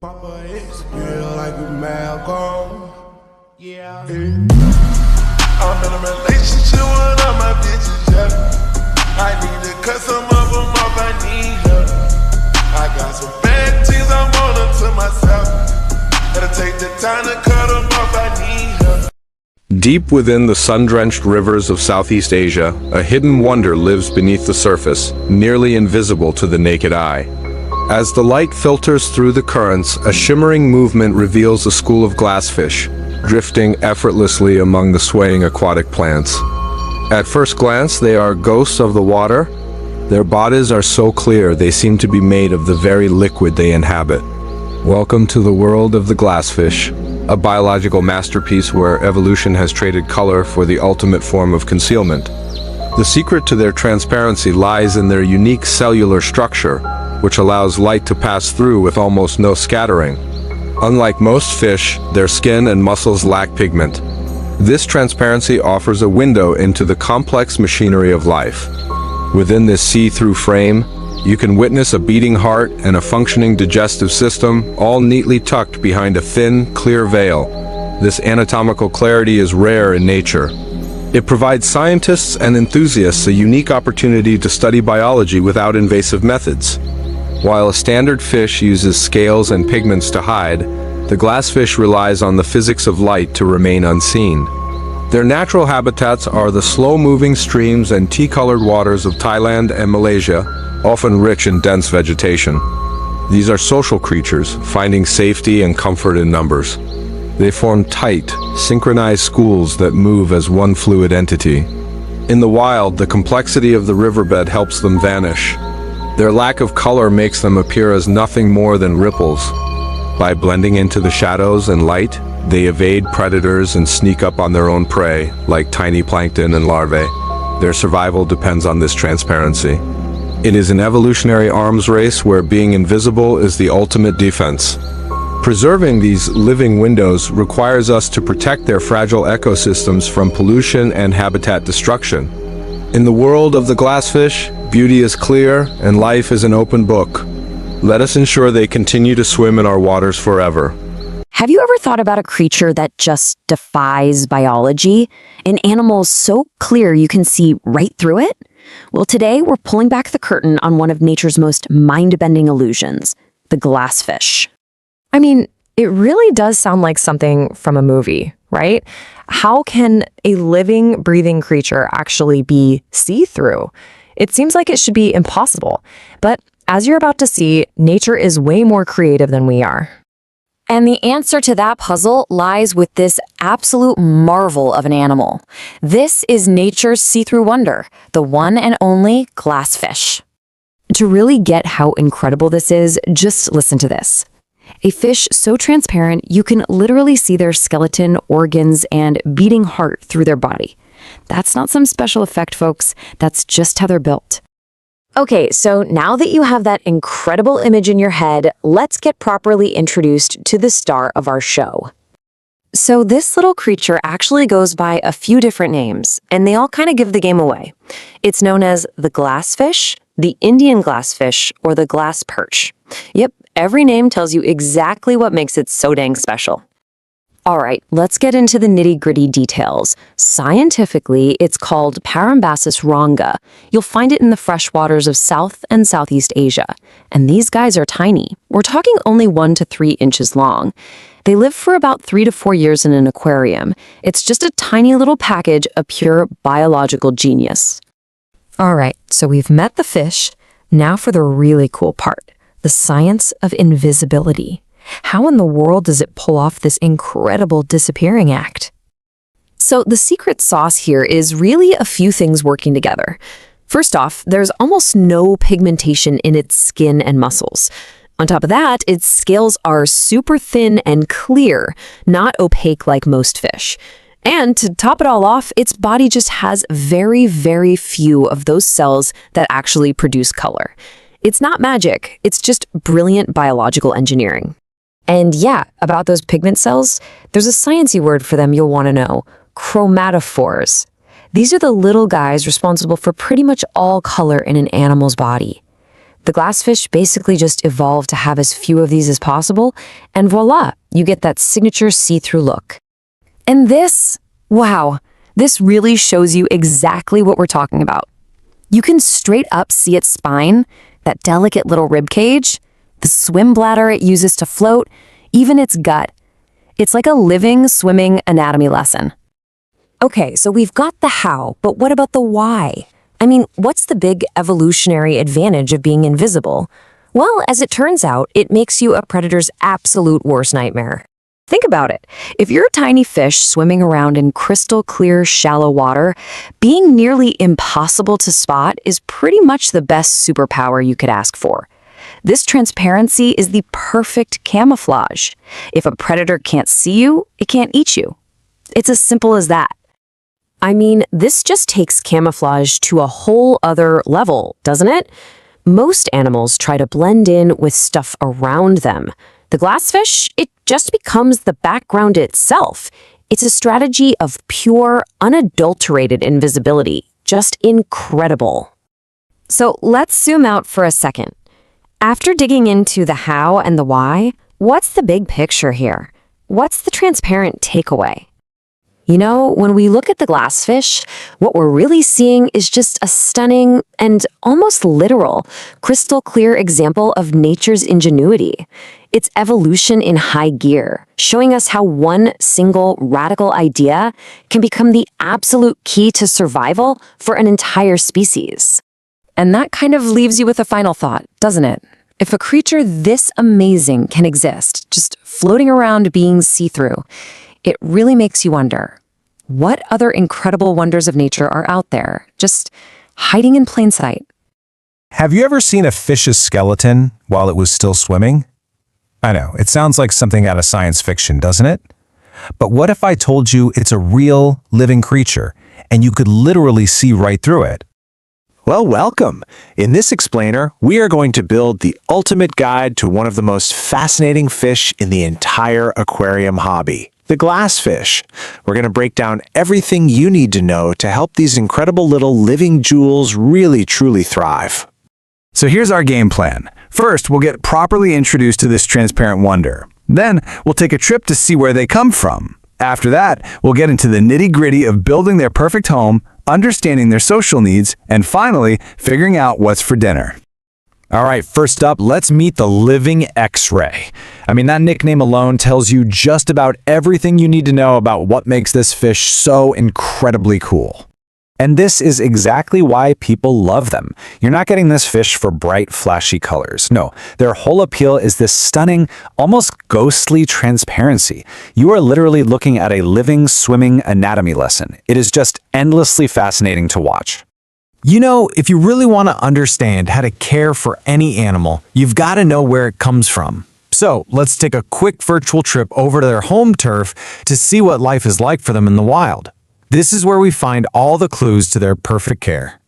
Papa is real like a Malcolm. Yeah. I'm in a relationship with all my bitches, yeah. I need to cut some of them off, I need help. I got some bad things I want them to myself. Gotta take the time to cut them off, I need help. Deep within the sun-drenched rivers of Southeast Asia, a hidden wonder lives beneath the surface, nearly invisible to the naked eye. As the light filters through the currents, a shimmering movement reveals a school of glassfish, drifting effortlessly among the swaying aquatic plants. At first glance, they are ghosts of the water. Their bodies are so clear they seem to be made of the very liquid they inhabit. Welcome to the world of the glassfish, a biological masterpiece where evolution has traded color for the ultimate form of concealment. The secret to their transparency lies in their unique cellular structure, which allows light to pass through with almost no scattering. Unlike most fish, their skin and muscles lack pigment. This transparency offers a window into the complex machinery of life. Within this see-through frame, you can witness a beating heart and a functioning digestive system, all neatly tucked behind a thin, clear veil. This anatomical clarity is rare in nature. It provides scientists and enthusiasts a unique opportunity to study biology without invasive methods. While a standard fish uses scales and pigments to hide, the glassfish relies on the physics of light to remain unseen. Their natural habitats are the slow-moving streams and tea-colored waters of Thailand and Malaysia, often rich in dense vegetation. These are social creatures, finding safety and comfort in numbers. They form tight, synchronized schools that move as one fluid entity. In the wild, the complexity of the riverbed helps them vanish. Their lack of color makes them appear as nothing more than ripples. By blending into the shadows and light, they evade predators and sneak up on their own prey, like tiny plankton and larvae. Their survival depends on this transparency. It is an evolutionary arms race where being invisible is the ultimate defense. Preserving these living windows requires us to protect their fragile ecosystems from pollution and habitat destruction. In the world of the glassfish, beauty is clear and life is an open book. Let us ensure they continue to swim in our waters forever. Have you ever thought about a creature that just defies biology? An animal so clear you can see right through it? Well, today we're pulling back the curtain on one of nature's most mind-bending illusions, the glassfish. I mean, it really does sound like something from a movie, right? How can a living, breathing creature actually be see-through? It seems like it should be impossible. But as you're about to see, nature is way more creative than we are. And the answer to that puzzle lies with this absolute marvel of an animal. This is nature's see-through wonder, the one and only glassfish. To really get how incredible this is, just listen to this. A fish so transparent you can literally see their skeleton, organs, and beating heart through their body. That's not some special effect, folks. That's just how they're built. Okay, so now that you have that incredible image in your head, let's get properly introduced to the star of our show. So this little creature actually goes by a few different names, and they all kind of give the game away. It's known as the glassfish, the Indian glassfish, or the glass perch. Yep, every name tells you exactly what makes it so dang special. All right, let's get into the nitty-gritty details. Scientifically, it's called Parambassus ronga. You'll find it in the freshwaters of South and Southeast Asia. And these guys are tiny. We're talking only 1 to 3 inches long. They live for about 3 to 4 years in an aquarium. It's just a tiny little package of pure biological genius. All right, so we've met the fish. Now for the really cool part, the science of invisibility. How in the world does it pull off this incredible disappearing act? So the secret sauce here is really a few things working together. First off, there's almost no pigmentation in its skin and muscles. On top of that, its scales are super thin and clear, not opaque like most fish. And to top it all off, its body just has very, very few of those cells that actually produce color. It's not magic, it's just brilliant biological engineering. And yeah, about those pigment cells, there's a sciencey word for them you'll want to know: chromatophores. These are the little guys responsible for pretty much all color in an animal's body. The glassfish basically just evolved to have as few of these as possible, and voila, you get that signature see-through look. And this, wow, this really shows you exactly what we're talking about. You can straight up see its spine, that delicate little rib cage, the swim bladder it uses to float, even its gut. It's like a living, swimming anatomy lesson. Okay, so we've got the how, but what about the why? I mean, what's the big evolutionary advantage of being invisible? Well, as it turns out, it makes you a predator's absolute worst nightmare. Think about it. If you're a tiny fish swimming around in crystal clear, shallow water, being nearly impossible to spot is pretty much the best superpower you could ask for. This transparency is the perfect camouflage. If a predator can't see you, it can't eat you. It's as simple as that. I mean, this just takes camouflage to a whole other level, doesn't it? Most animals try to blend in with stuff around them. The glassfish, it just becomes the background itself. It's a strategy of pure, unadulterated invisibility. Just incredible. So let's zoom out for a second. After digging into the how and the why, what's the big picture here? What's the transparent takeaway? You know, when we look at the glassfish, what we're really seeing is just a stunning and almost literal, crystal clear example of nature's ingenuity. It's evolution in high gear, showing us how one single radical idea can become the absolute key to survival for an entire species. And that kind of leaves you with a final thought, doesn't it? If a creature this amazing can exist, just floating around being see-through, it really makes you wonder, what other incredible wonders of nature are out there, just hiding in plain sight? Have you ever seen a fish's skeleton while it was still swimming? I know, it sounds like something out of science fiction, doesn't it? But what if I told you it's a real, living creature, and you could literally see right through it? Well, welcome. In this explainer, we are going to build the ultimate guide to one of the most fascinating fish in the entire aquarium hobby, the glassfish. We're going to break down everything you need to know to help these incredible little living jewels really truly thrive. So here's our game plan. First, we'll get properly introduced to this transparent wonder. Then, we'll take a trip to see where they come from. After that, we'll get into the nitty-gritty of building their perfect home, understanding their social needs, and finally, figuring out what's for dinner. All right, first up, let's meet the living X-ray. I mean, that nickname alone tells you just about everything you need to know about what makes this fish so incredibly cool. And this is exactly why people love them. You're not getting this fish for bright, flashy colors. No, their whole appeal is this stunning, almost ghostly transparency. You are literally looking at a living, swimming anatomy lesson. It is just endlessly fascinating to watch. You know, if you really want to understand how to care for any animal, you've got to know where it comes from. So let's take a quick virtual trip over to their home turf to see what life is like for them in the wild. This is where we find all the clues to their perfect care.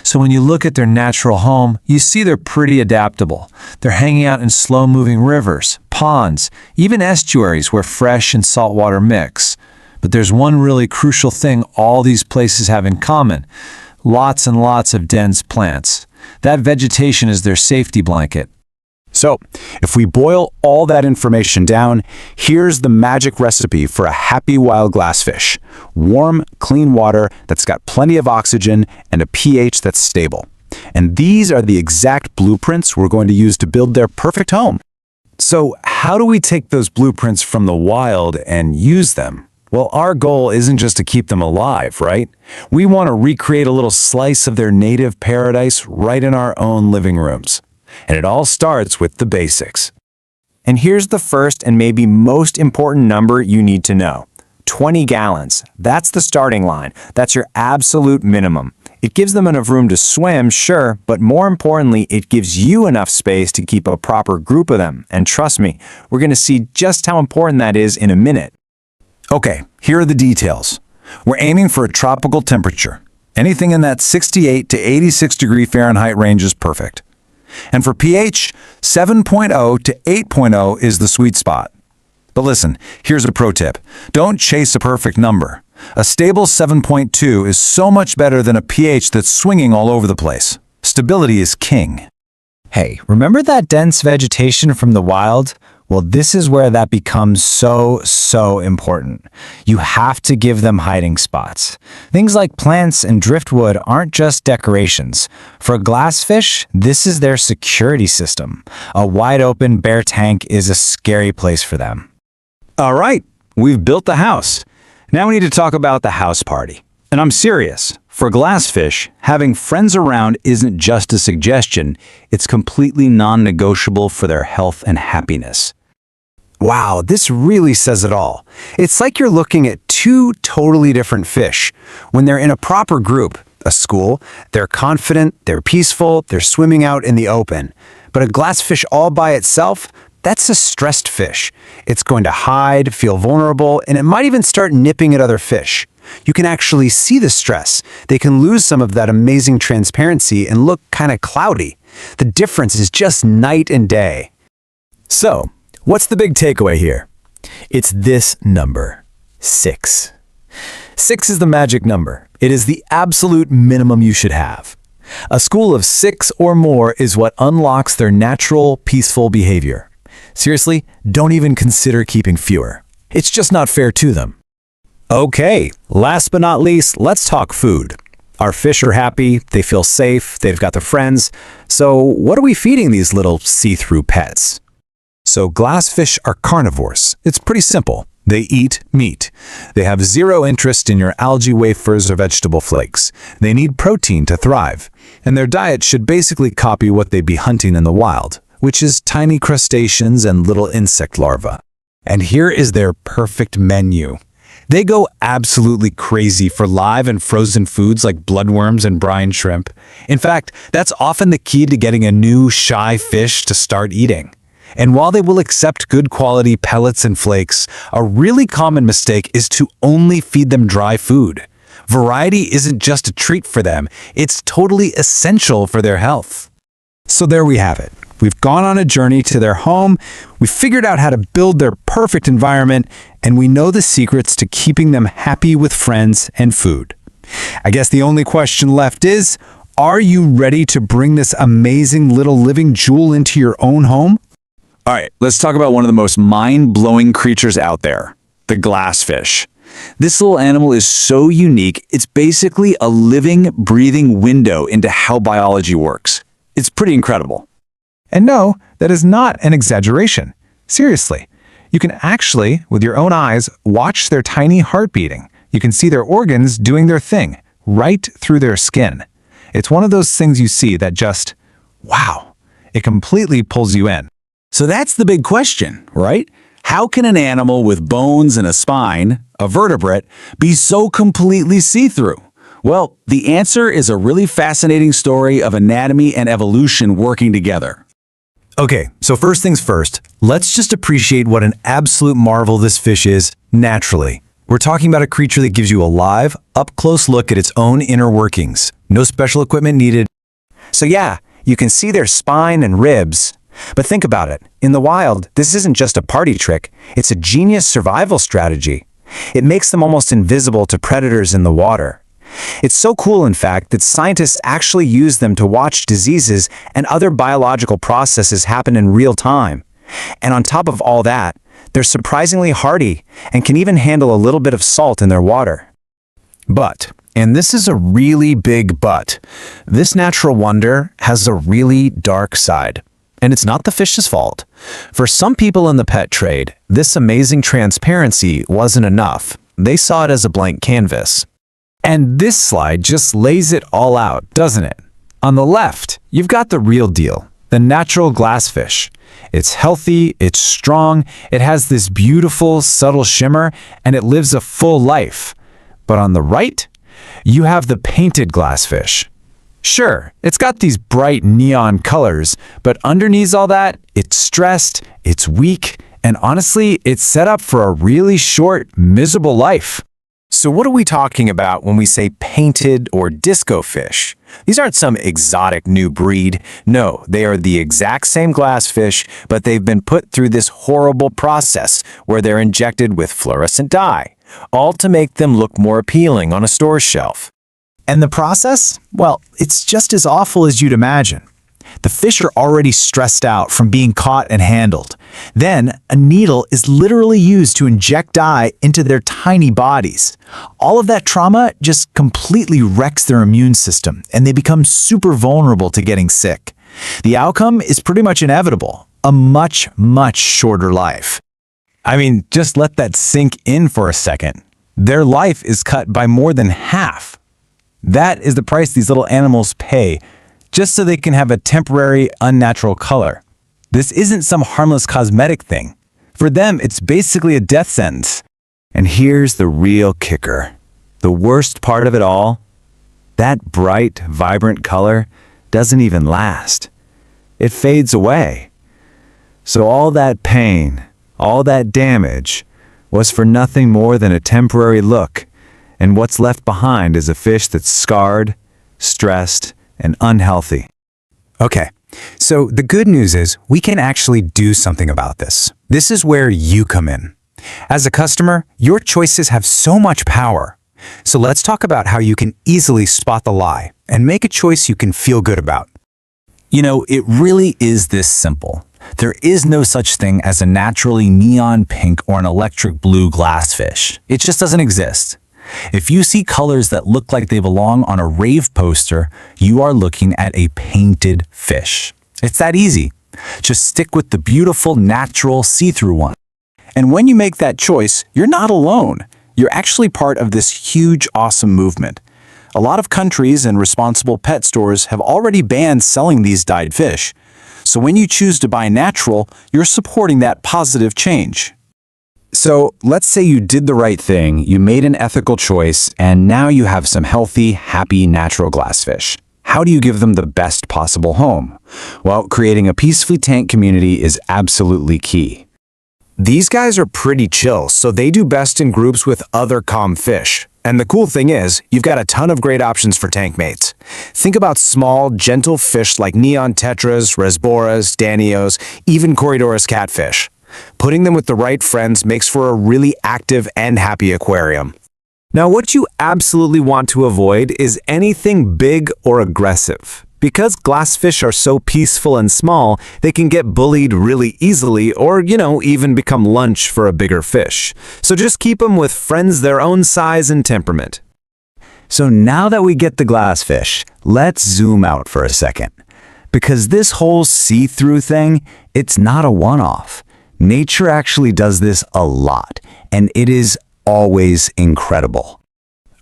So when you look at their natural home, you see they're pretty adaptable. They're hanging out in slow-moving rivers, ponds, even estuaries where fresh and salt water mix. But there's one really crucial thing all these places have in common. Lots and lots of dense plants. That vegetation is their safety blanket. So, if we boil all that information down, here's the magic recipe for a happy wild glassfish. Warm, clean water that's got plenty of oxygen and a pH that's stable. And these are the exact blueprints we're going to use to build their perfect home. So, how do we take those blueprints from the wild and use them? Well, our goal isn't just to keep them alive, right? We want to recreate a little slice of their native paradise right in our own living rooms. And it all starts with the basics. And here's the first and maybe most important number you need to know. 20 gallons. That's the starting line. That's your absolute minimum. It gives them enough room to swim, sure, but more importantly, it gives you enough space to keep a proper group of them. And trust me, we're going to see just how important that is in a minute. Okay, here are the details. We're aiming for a tropical temperature. Anything in that 68 to 86 degree Fahrenheit range is perfect. And for pH, 7.0 to 8.0 is the sweet spot. But listen, here's a pro tip. Don't chase a perfect number. A stable 7.2 is so much better than a pH that's swinging all over the place. Stability is king. Hey, remember that dense vegetation from the wild? Well, this is where that becomes so important. You have to give them hiding spots. Things like plants and driftwood aren't just decorations. For glassfish, this is their security system. A wide open, bare tank is a scary place for them. All right, we've built the house. Now we need to talk about the house party. And I'm serious. For glassfish, having friends around isn't just a suggestion, it's completely non-negotiable for their health and happiness. Wow, this really says it all. It's like you're looking at two totally different fish. When they're in a proper group, a school, they're confident, they're peaceful, they're swimming out in the open. But a glassfish all by itself, that's a stressed fish. It's going to hide, feel vulnerable, and it might even start nipping at other fish. You can actually see the stress. They can lose some of that amazing transparency and look kind of cloudy. The difference is just night and day. So, what's the big takeaway here? It's this number, 6. 6 is the magic number. It is the absolute minimum you should have. A school of 6 or more is what unlocks their natural, peaceful behavior. Seriously, don't even consider keeping fewer. It's just not fair to them. Okay, last but not least, let's talk food. Our fish are happy, they feel safe, they've got their friends. So what are we feeding these little see-through pets? So glassfish are carnivores. It's pretty simple. They eat meat. They have zero interest in your algae wafers or vegetable flakes. They need protein to thrive. And their diet should basically copy what they'd be hunting in the wild, which is tiny crustaceans and little insect larvae. And here is their perfect menu. They go absolutely crazy for live and frozen foods like bloodworms and brine shrimp. In fact, that's often the key to getting a new, shy fish to start eating. And while they will accept good quality pellets and flakes, a really common mistake is to only feed them dry food. Variety isn't just a treat for them, it's totally essential for their health. So there we have it. We've gone on a journey to their home, we figured out how to build their perfect environment, and we know the secrets to keeping them happy with friends and food. I guess the only question left is, are you ready to bring this amazing little living jewel into your own home? All right, let's talk about one of the most mind-blowing creatures out there, the glassfish. This little animal is so unique, it's basically a living, breathing window into how biology works. It's pretty incredible. And no, that is not an exaggeration. Seriously, you can actually, with your own eyes, watch their tiny heart beating. You can see their organs doing their thing, right through their skin. It's one of those things you see that just, wow, it completely pulls you in. So that's the big question, right? How can an animal with bones and a spine, a vertebrate, be so completely see-through? Well, the answer is a really fascinating story of anatomy and evolution working together. Okay, so first things first, let's just appreciate what an absolute marvel this fish is naturally. We're talking about a creature that gives you a live, up-close look at its own inner workings. No special equipment needed. So yeah, you can see their spine and ribs. But think about it. In the wild, this isn't just a party trick. It's a genius survival strategy. It makes them almost invisible to predators in the water. It's so cool, in fact, that scientists actually use them to watch diseases and other biological processes happen in real time. And on top of all that, they're surprisingly hardy and can even handle a little bit of salt in their water. But, and this is a really big but, this natural wonder has a really dark side. And it's not the fish's fault. For some people in the pet trade, this amazing transparency wasn't enough. They saw it as a blank canvas. And this slide just lays it all out, doesn't it? On the left, you've got the real deal, the natural glassfish. It's healthy, it's strong, it has this beautiful, subtle shimmer, and it lives a full life. But on the right, you have the painted glassfish. Sure, it's got these bright neon colors, but underneath all that, it's stressed, it's weak, and honestly, it's set up for a really short, miserable life. So what are we talking about when we say painted or disco fish? These aren't some exotic new breed. No, they are the exact same glassfish, but they've been put through this horrible process where they're injected with fluorescent dye, all to make them look more appealing on a store shelf. And the process? Well, it's just as awful as you'd imagine. The fish are already stressed out from being caught and handled. Then, a needle is literally used to inject dye into their tiny bodies. All of that trauma just completely wrecks their immune system, and they become super vulnerable to getting sick. The outcome is pretty much inevitable, a much, much shorter life. I mean, just let that sink in for a second. Their life is cut by more than half. That is the price these little animals pay, just so they can have a temporary, unnatural color. This isn't some harmless cosmetic thing. For them, it's basically a death sentence. And here's the real kicker. The worst part of it all, that bright, vibrant color doesn't even last. It fades away. So all that pain, all that damage, was for nothing more than a temporary look, and what's left behind is a fish that's scarred, stressed, and unhealthy. Okay, so the good news is we can actually do something about this. This is where you come in. As a customer, your choices have so much power. So let's talk about how you can easily spot the lie and make a choice you can feel good about. You know, it really is this simple. There is no such thing as a naturally neon pink or an electric blue glassfish. It just doesn't exist. If you see colors that look like they belong on a rave poster, you are looking at a painted fish. It's that easy. Just stick with the beautiful, natural, see-through one. And when you make that choice, you're not alone. You're actually part of this huge, awesome movement. A lot of countries and responsible pet stores have already banned selling these dyed fish. So when you choose to buy natural, you're supporting that positive change. So let's say you did the right thing, you made an ethical choice, and now you have some healthy, happy, natural glassfish. How do you give them the best possible home? Well, creating a peacefully tanked community is absolutely key. These guys are pretty chill, so they do best in groups with other calm fish. And the cool thing is, you've got a ton of great options for tank mates. Think about small, gentle fish like neon tetras, resboras, danios, even Corydorus catfish. Putting them with the right friends makes for a really active and happy aquarium. Now, what you absolutely want to avoid is anything big or aggressive. Because glassfish are so peaceful and small, they can get bullied really easily or, even become lunch for a bigger fish. So just keep them with friends their own size and temperament. So now that we get the glassfish, let's zoom out for a second. Because this whole see-through thing, it's not a one-off. Nature actually does this a lot, and it is always incredible.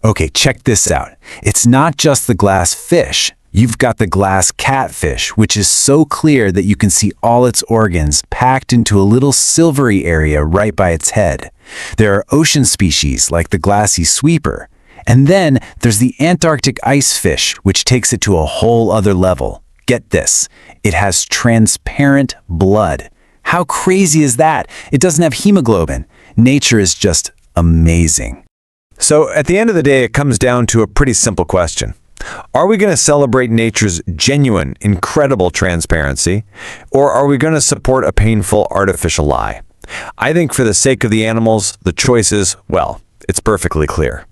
Okay, check this out. It's not just the glass fish. You've got the glass catfish, which is so clear that you can see all its organs packed into a little silvery area right by its head. There are ocean species like the glassy sweeper. And then there's the Antarctic ice fish, which takes it to a whole other level. Get this, it has transparent blood. How crazy is that? It doesn't have hemoglobin. Nature is just amazing. So at the end of the day, it comes down to a pretty simple question. Are we going to celebrate nature's genuine, incredible transparency, or are we going to support a painful, artificial lie? I think for the sake of the animals, the choice is, well, it's perfectly clear.